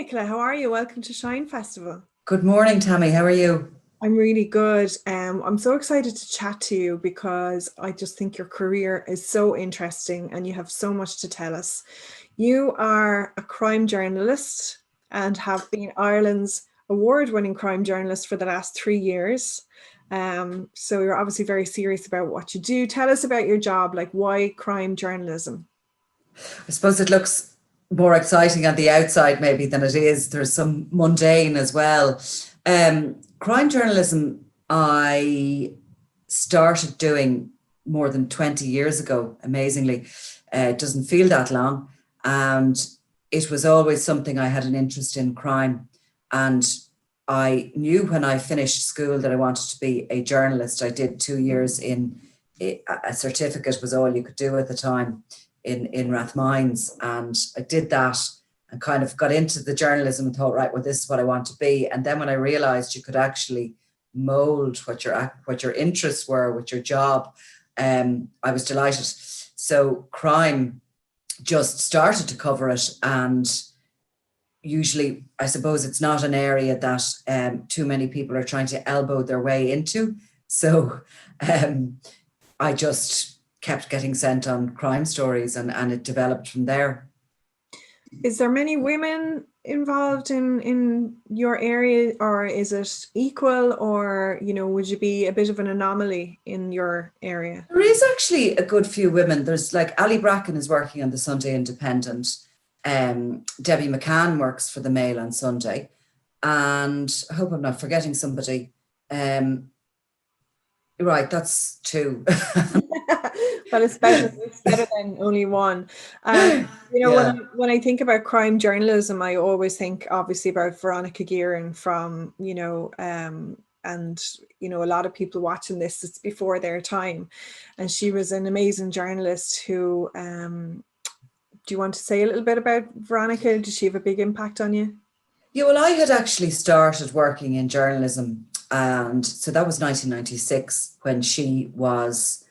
Nicola, how are you? Welcome to Shine Festival. Good morning, Tammy. How are you? I'm really good. I'm so excited to chat to you because I just think your career is so interesting and you have so much to tell us. You are a crime journalist and have been Ireland's award-winning crime journalist for the last 3 years. So you're obviously very serious about what you do. Tell us about your job, like why crime journalism? I suppose it looks more exciting on the outside maybe than it is. There's some mundane as well. Crime journalism, I started doing more than 20 years ago, amazingly. It doesn't feel that long. And it was always something I had an interest in, crime. And I knew when I finished school that I wanted to be a journalist. I did 2 years in a certificate was all you could do at the time in Rathmines. And I did that and kind of got into the journalism and thought, right, well, this is what I want to be. And then when I realized you could actually mold what your interests were with your job, I was delighted. So crime, just started to cover it, and usually I suppose it's not an area that too many people are trying to elbow their way into. So I just kept getting sent on crime stories, and it developed from there. Is there many women involved in your area, or is it equal, or would you be a bit of an anomaly in your area? There is actually a good few women. There's like Ali Bracken is working on the Sunday Independent. Debbie McCann works for the Mail on Sunday, and I hope I'm not forgetting somebody. Right, that's two. But it's better than only one. Yeah. When I think about crime journalism, I always think obviously about Veronica Guerin from, and a lot of people watching this, it's before their time. And she was an amazing journalist who, do you want to say a little bit about Veronica? Did she have a big impact on you? Yeah, well, I had actually started working in journalism, and so that was 1996 when she was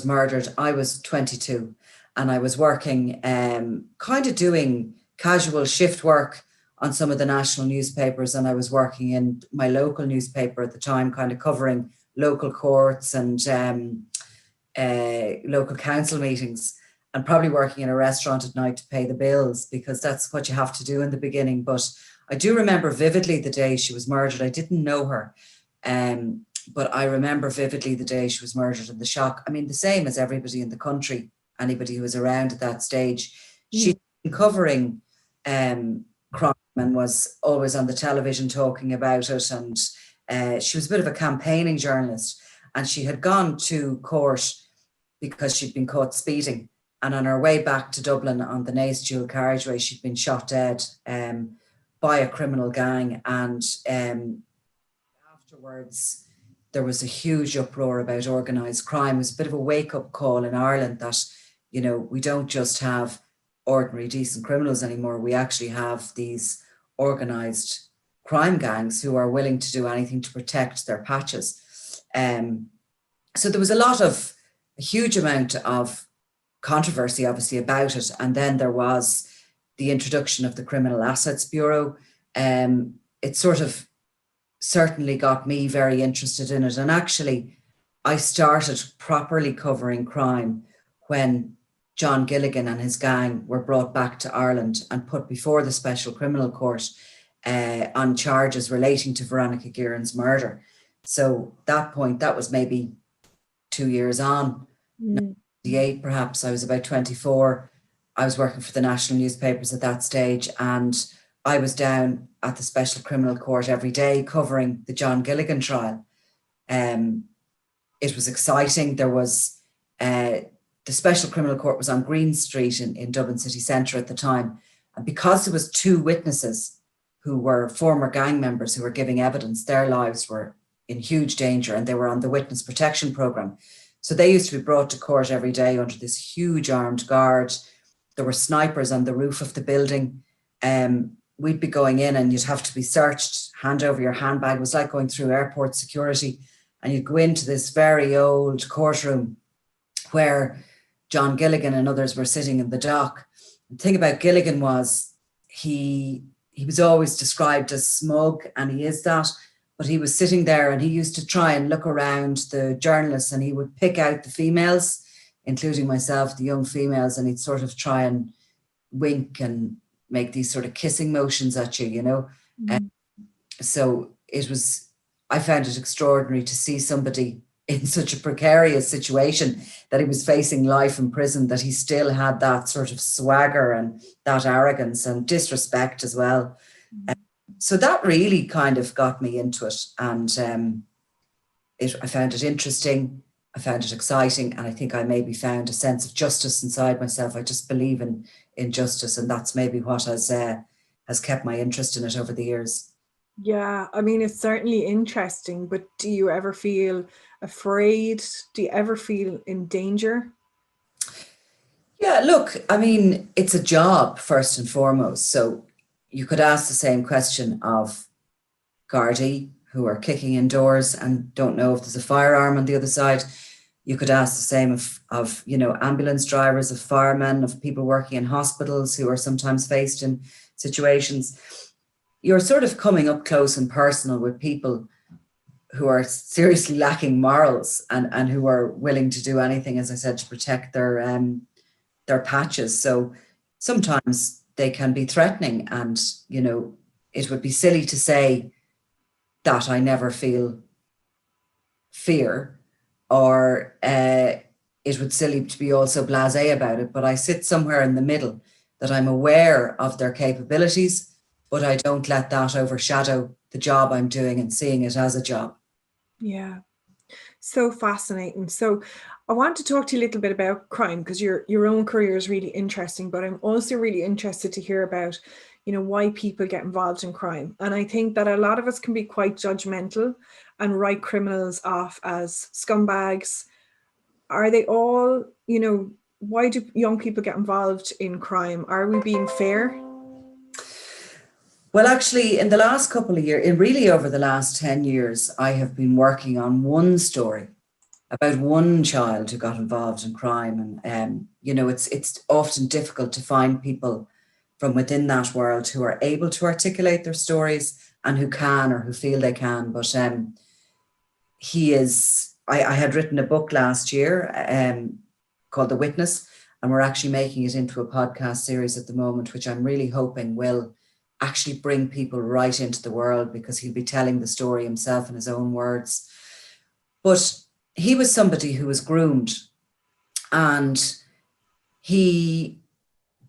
murdered. I was 22, and I was working, kind of doing casual shift work on some of the national newspapers, and I was working in my local newspaper at the time, kind of covering local courts and local council meetings, and probably working in a restaurant at night to pay the bills, because that's what you have to do in the beginning. But I do remember vividly the day she was murdered. I didn't know her, but I remember vividly the day she was murdered and the shock. I mean, the same as everybody in the country, anybody who was around at that stage. She'd been covering crime and was always on the television talking about it. And she was a bit of a campaigning journalist. And she had gone to court because she'd been caught speeding. And on her way back to Dublin on the Naas dual carriageway, she'd been shot dead by a criminal gang. And afterwards, there was a huge uproar about organised crime. It was a bit of a wake-up call in Ireland that, we don't just have ordinary decent criminals anymore. We actually have these organised crime gangs who are willing to do anything to protect their patches. So there was a huge amount of controversy, obviously, about it. And then there was the introduction of the Criminal Assets Bureau. It sort of certainly got me very interested in it. And actually, I started properly covering crime when John Gilligan and his gang were brought back to Ireland and put before the Special Criminal Court on charges relating to Veronica Guerin's murder. So that point, that was maybe 2 years on. 98, perhaps. I was about 24. I was working for the national newspapers at that stage, and I was down at the Special Criminal Court every day covering the John Gilligan trial. It was exciting. There was the Special Criminal Court was on Green Street in Dublin city centre at the time, and because there was two witnesses who were former gang members who were giving evidence, their lives were in huge danger, and they were on the witness protection programme. So they used to be brought to court every day under this huge armed guard. There were snipers on the roof of the building. We'd be going in and you'd have to be searched, hand over your handbag. It was like going through airport security. And you'd go into this very old courtroom where John Gilligan and others were sitting in the dock. The thing about Gilligan was he he was always described as smug, and he is that, but he was sitting there and he used to try and look around the journalists, and he would pick out the females, including myself, the young females, and he'd sort of try and wink and make these sort of kissing motions at you, you know. Mm. So it was, I found it extraordinary to see somebody in such a precarious situation, that he was facing life in prison, that he still had that sort of swagger and that arrogance and disrespect as well. So that really kind of got me into it. And I found it interesting. I found it exciting. And I think I maybe found a sense of justice inside myself. I just believe in justice. And that's maybe what has kept my interest in it over the years. Yeah, I mean, it's certainly interesting, but do you ever feel afraid? Do you ever feel in danger? Yeah, look, I mean, it's a job first and foremost. So you could ask the same question of Gardaí who are kicking indoors and don't know if there's a firearm on the other side. You could ask the same of ambulance drivers, of firemen, of people working in hospitals who are sometimes faced in situations. You're sort of coming up close and personal with people who are seriously lacking morals and who are willing to do anything, as I said, to protect their patches. So sometimes they can be threatening, and it would be silly to say that I never feel fear, or it would silly to be also blasé about it. But I sit somewhere in the middle, that I'm aware of their capabilities, but I don't let that overshadow the job I'm doing and seeing it as a job. Yeah, so fascinating. So I want to talk to you a little bit about crime, because your own career is really interesting, but I'm also really interested to hear about, why people get involved in crime. And I think that a lot of us can be quite judgmental and write criminals off as scumbags. Are they all, why do young people get involved in crime? Are we being fair? Well, actually, in the last couple of years, really over the last 10 years, I have been working on one story about one child who got involved in crime. And, it's often difficult to find people from within that world who are able to articulate their stories and who can, or who feel they can. But I had written a book last year called The Witness, and we're actually making it into a podcast series at the moment, which I'm really hoping will actually bring people right into the world, because he'll be telling the story himself in his own words. But he was somebody who was groomed, and he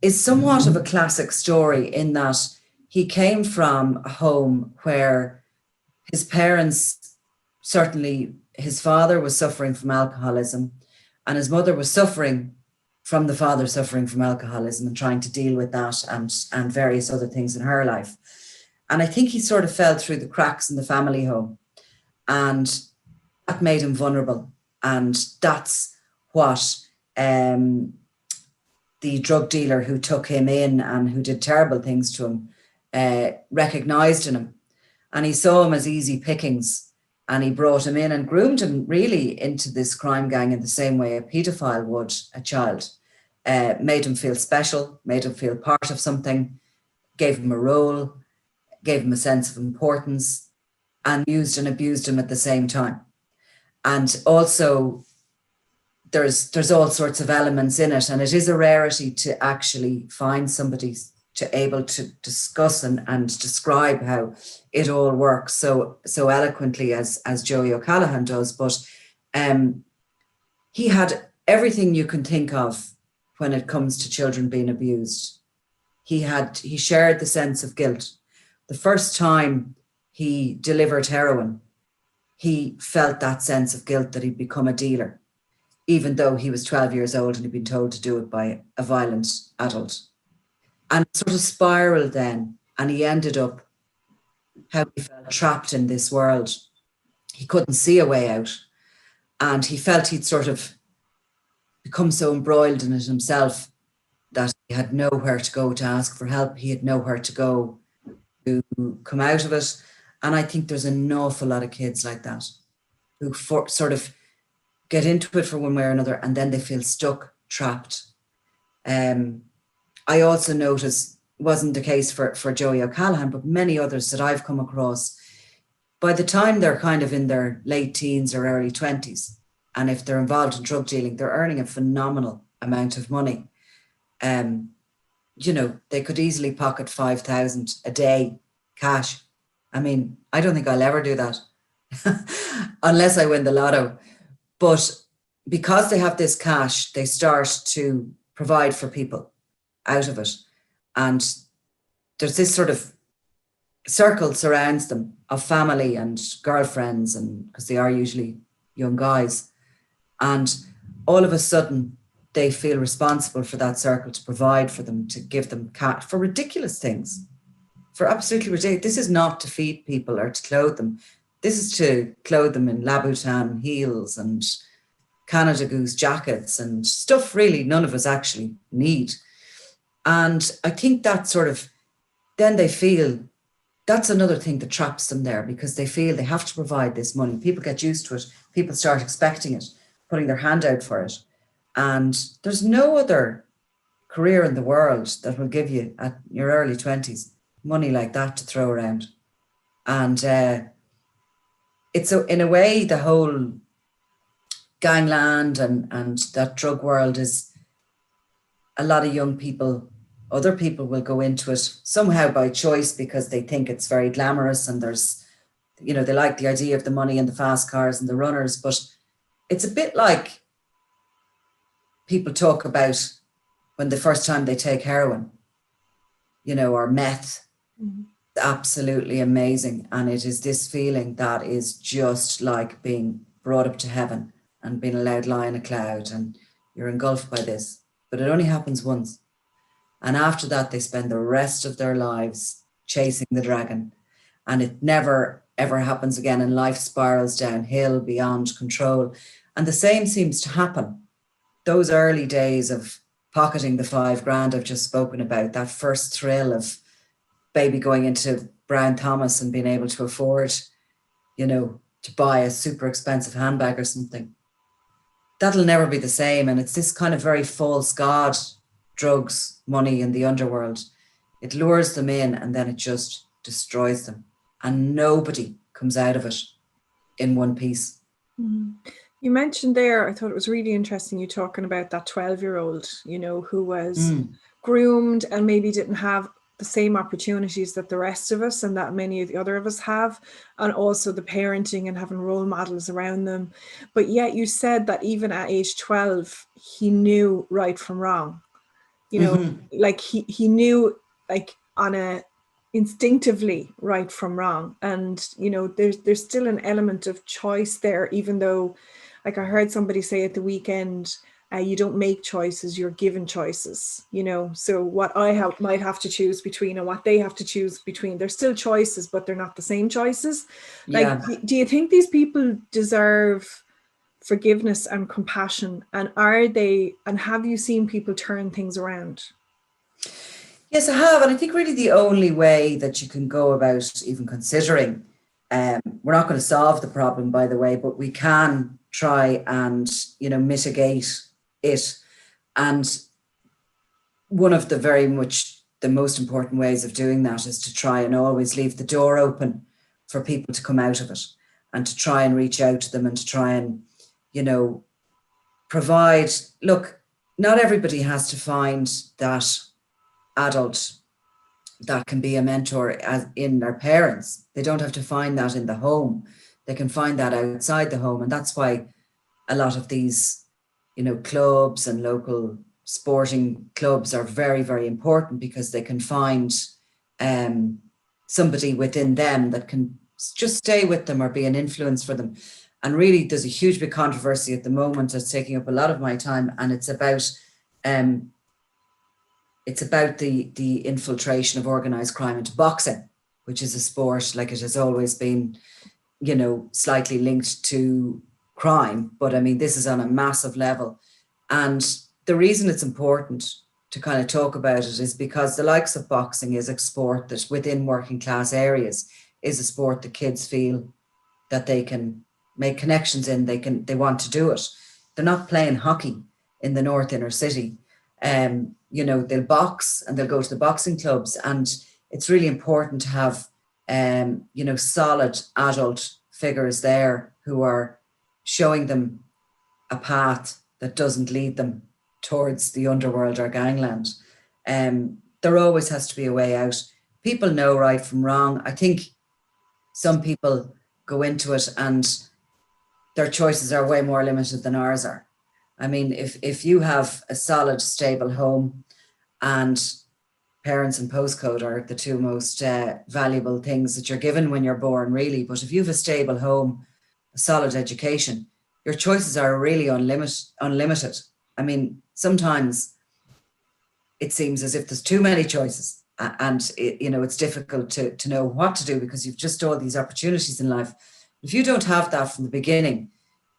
is somewhat of a classic story in that he came from a home where his parents, certainly his father was suffering from alcoholism, and his mother was suffering from the father suffering from alcoholism and trying to deal with that and various other things in her life. And I think he sort of fell through the cracks in the family home, and that made him vulnerable. And that's what the drug dealer who took him in and who did terrible things to him recognized in him. And he saw him as easy pickings, and he brought him in and groomed him really into this crime gang in the same way a paedophile would a child. Made him feel special, made him feel part of something, gave him a role, gave him a sense of importance, and used and abused him at the same time. And also, there's all sorts of elements in it, and it is a rarity to actually find somebody to able to discuss and describe how it all works so eloquently as Joey O'Callaghan does. But he had everything you can think of when it comes to children being abused. He shared the sense of guilt. The first time he delivered heroin, he felt that sense of guilt that he'd become a dealer, even though he was 12 years old and he'd been told to do it by a violent adult. And it sort of spiraled then, and he ended up how he felt trapped in this world. He couldn't see a way out, and he felt he'd sort of become so embroiled in it himself that he had nowhere to go to ask for help. He had nowhere to go to come out of it. And I think there's an awful lot of kids like that who sort of get into it for one way or another, and then they feel stuck, trapped. I also notice wasn't the case for Joey O'Callaghan, but many others that I've come across, by the time they're kind of in their late teens or early 20s, and if they're involved in drug dealing, they're earning a phenomenal amount of money. You know, they could easily pocket 5,000 a day cash. I mean, I don't think I'll ever do that unless I win the lotto. But because they have this cash, they start to provide for people out of it. And there's this sort of circle surrounds them of family and girlfriends, and because they are usually young guys. And all of a sudden, they feel responsible for that circle to provide for them, to give them cash for ridiculous things, for absolutely ridiculous. This is not to feed people or to clothe them. This is to clothe them in Louboutin heels and Canada Goose jackets and stuff really none of us actually need. And I think that sort of, then they feel, that's another thing that traps them there, because they feel they have to provide this money. People get used to it. People start expecting it, putting their hand out for it. And there's no other career in the world that will give you at your early 20s money like that to throw around. And it's in a way, the whole gangland and that drug world is, a lot of young people, other people will go into it somehow by choice because they think it's very glamorous and there's, you know, they like the idea of the money and the fast cars and the runners. But it's a bit like people talk about when the first time they take heroin, you know, or meth. Mm-hmm. Absolutely amazing. And it is this feeling that is just like being brought up to heaven and being allowed to lie in a cloud and you're engulfed by this. But it only happens once. And after that, they spend the rest of their lives chasing the dragon. And it never, ever happens again. And life spirals downhill beyond control. And the same seems to happen. Those early days of pocketing the $5,000 I've just spoken about, that first thrill of baby going into Brown Thomas and being able to afford, you know, to buy a super expensive handbag or something. That'll never be the same. And it's this kind of very false god, drugs, money in the underworld. It lures them in and then it just destroys them. And nobody comes out of it in one piece. Mm-hmm. You mentioned there, I thought it was really interesting, you talking about that 12-year-old, you know, who was groomed and maybe didn't have the same opportunities that the rest of us and that many of the other of us have, and also the parenting and having role models around them. But yet you said that even at age 12, he knew right from wrong. You know, like he knew, like, on a instinctively right from wrong. And, you know, there's still an element of choice there, even though, like I heard somebody say at the weekend, you don't make choices, you're given choices, you know. So what I might have to choose between and what they have to choose between, they're still choices, but they're not the same choices. Like, do you think these people deserve forgiveness and compassion? And have you seen people turn things around? Yes, I have. And I think really the only way that you can go about even considering, we're not going to solve the problem, by the way, but we can try and, you know, mitigate it. And one of the most important ways of doing that is to try and always leave the door open for people to come out of it and to try and reach out to them and to try and, you know, provide, look, not everybody has to find that adult that can be a mentor as in their parents. They don't have to find that in the home. They can find that outside the home. And that's why a lot of these, you know, clubs and local sporting clubs are very, very important, because they can find somebody within them that can just stay with them or be an influence for them. And really, there's a huge big controversy at the moment that's taking up a lot of my time, and it's about the infiltration of organised crime into boxing, which is a sport, like, it has always been, you know, slightly linked to crime. But I mean, this is on a massive level. And the reason it's important to kind of talk about it is because the likes of boxing is a sport that within working class areas is a sport that kids feel that they can make connections in, they want to do it. They're not playing hockey in the North Inner City. They'll box and they'll go to the boxing clubs, and it's really important to have, solid adult figures there who are showing them a path that doesn't lead them towards the underworld or gangland. There always has to be a way out. People know right from wrong. I think some people go into it and their choices are way more limited than ours are. I mean, if you have a solid, stable home, and parents and postcode are the two most valuable things that you're given when you're born, really. But if you have a stable home, a solid education, your choices are really unlimited. I mean, sometimes it seems as if there's too many choices, and it's difficult to know what to do because you've just all these opportunities in life. If you don't have that from the beginning,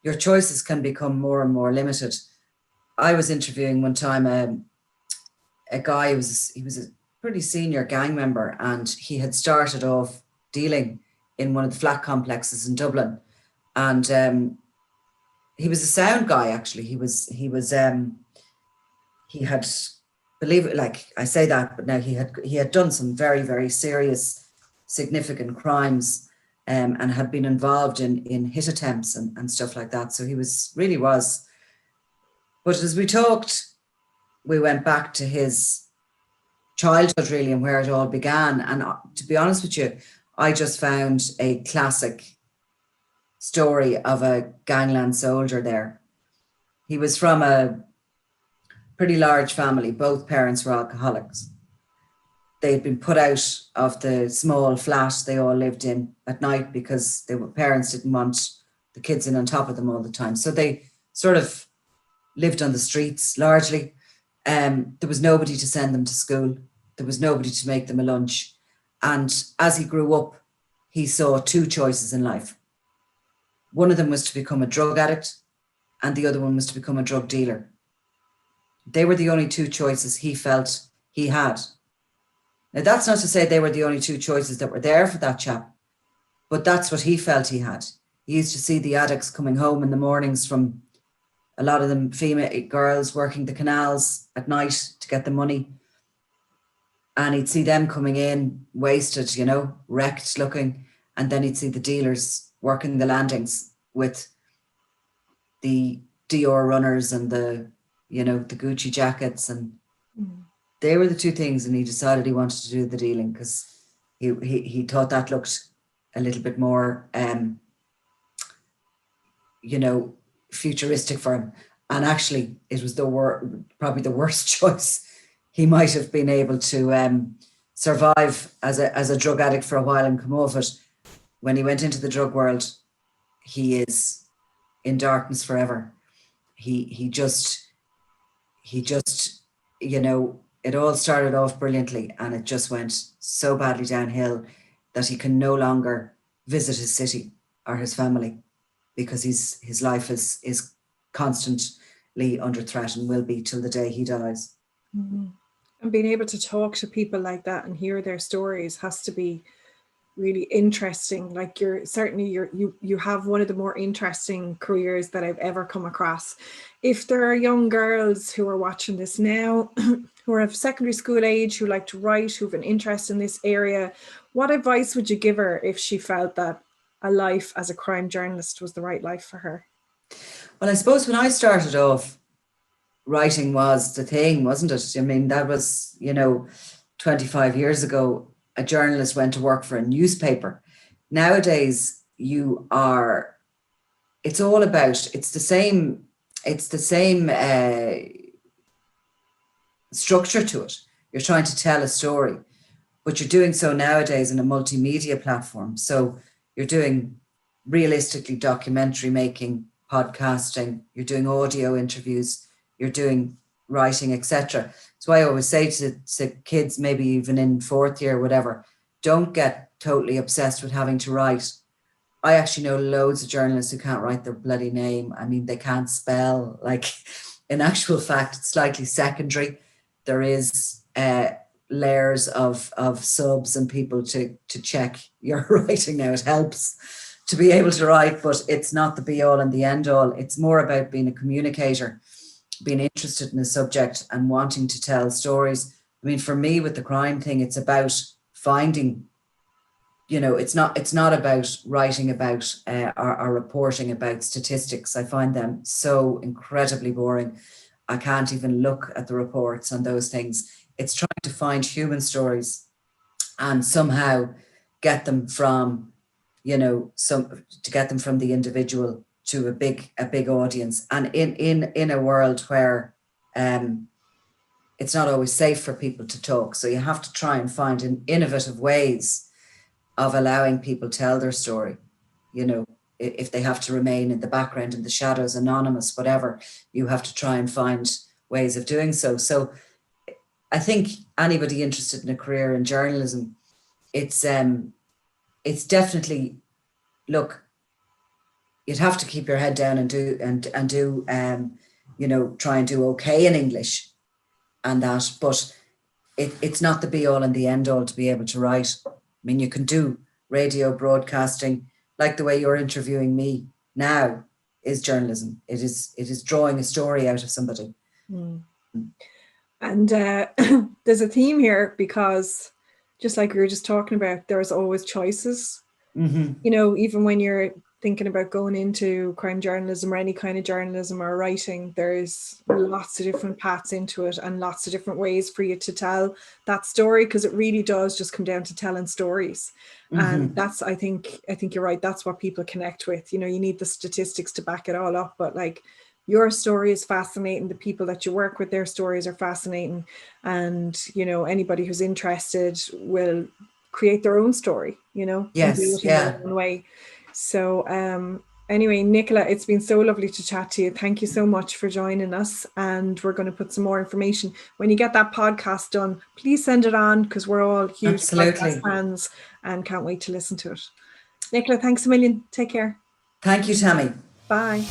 your choices can become more and more limited. I was interviewing one time a guy he was a pretty senior gang member, and he had started off dealing in one of the flat complexes in Dublin, and he was a sound guy. Actually, he had, believe it, like I say that, but now he had done some very, very serious, significant crimes, and had been involved in hit attempts and stuff like that. So he really was. But as we talked, we went back to his childhood, really, and where it all began. And to be honest with you, I just found a classic story of a gangland soldier there. He was from a pretty large family. Both parents were alcoholics. They'd been put out of the small flat they all lived in at night because parents didn't want the kids in on top of them all the time. So they sort of lived on the streets largely. There was nobody to send them to school. There was nobody to make them a lunch. And as he grew up, he saw two choices in life. One of them was to become a drug addict, and the other one was to become a drug dealer. They were the only two choices he felt he had. Now, that's not to say they were the only two choices that were there for that chap, but that's what he felt he had. He used to see the addicts coming home in the mornings from, a lot of them female girls, working the canals at night to get the money. And he'd see them coming in wasted, wrecked looking. And then he'd see the dealers working the landings with the Dior runners and the Gucci jackets. And they were the two things. And he decided he wanted to do the dealing because he thought that looked a little bit more, futuristic for him. And actually, it was probably the worst choice he might have been able to survive as a drug addict for a while and come off it. When he went into the drug world, he is in darkness forever. He just, it all started off brilliantly, and it just went so badly downhill that he can no longer visit his city or his family because his life is constantly under threat and will be till the day he dies. Mm-hmm. And being able to talk to people like that and hear their stories has to be really interesting. Like you have one of the more interesting careers that I've ever come across. If there are young girls who are watching this now, who are of secondary school age, who like to write, who have an interest in this area, what advice would you give her if she felt that a life as a crime journalist was the right life for her? Well, I suppose when I started off, writing was the thing, wasn't it? I mean, that was, 25 years ago, a journalist went to work for a newspaper. Nowadays, it's the same structure to it. You're trying to tell a story, but you're doing so nowadays in a multimedia platform. So you're doing realistically documentary making, podcasting, you're doing audio interviews, you're doing writing, etc. So I always say to kids, maybe even in fourth year, whatever, don't get totally obsessed with having to write. I actually know loads of journalists who can't write their bloody name. I mean, they can't spell. Like, in actual fact, it's slightly secondary. There is layers of subs and people to check your writing now. It helps to be able to write, but it's not the be all and the end all. It's more about being a communicator. being interested in a subject and wanting to tell stories. I mean, for me with the crime thing, it's about finding, it's not about writing about or reporting about statistics. I find them so incredibly boring. I can't even look at the reports on those things. It's trying to find human stories and somehow get them from, to get them from the individual to a big audience. And in a world where it's not always safe for people to talk. So you have to try and find innovative ways of allowing people tell their story. If they have to remain in the background, in the shadows, anonymous, whatever, you have to try and find ways of doing so. So I think anybody interested in a career in journalism, it's definitely, look, you'd have to keep your head down and do try and do okay in English and that, but it's not the be all and the end all to be able to write. I mean, you can do radio broadcasting, like the way you're interviewing me now is journalism. It is drawing a story out of somebody. Mm. And there's a theme here, because just like we were just talking about, there's always choices. Mm-hmm. Even when you're thinking about going into crime journalism or any kind of journalism or writing, there's lots of different paths into it and lots of different ways for you to tell that story, because it really does just come down to telling stories. Mm-hmm. And that's, I think you're right, that's what people connect with. You need the statistics to back it all up, but like, your story is fascinating. The people that you work with, their stories are fascinating. And, anybody who's interested will create their own story, yes, and do it in their own way. So anyway, Nicola, it's been so lovely to chat to you. Thank you so much for joining us. And we're going to put some more information. When you get that podcast done, please send it on, because we're all huge podcast fans and can't wait to listen to it. Nicola, thanks a million. Take care. Thank you, Tammy. Bye.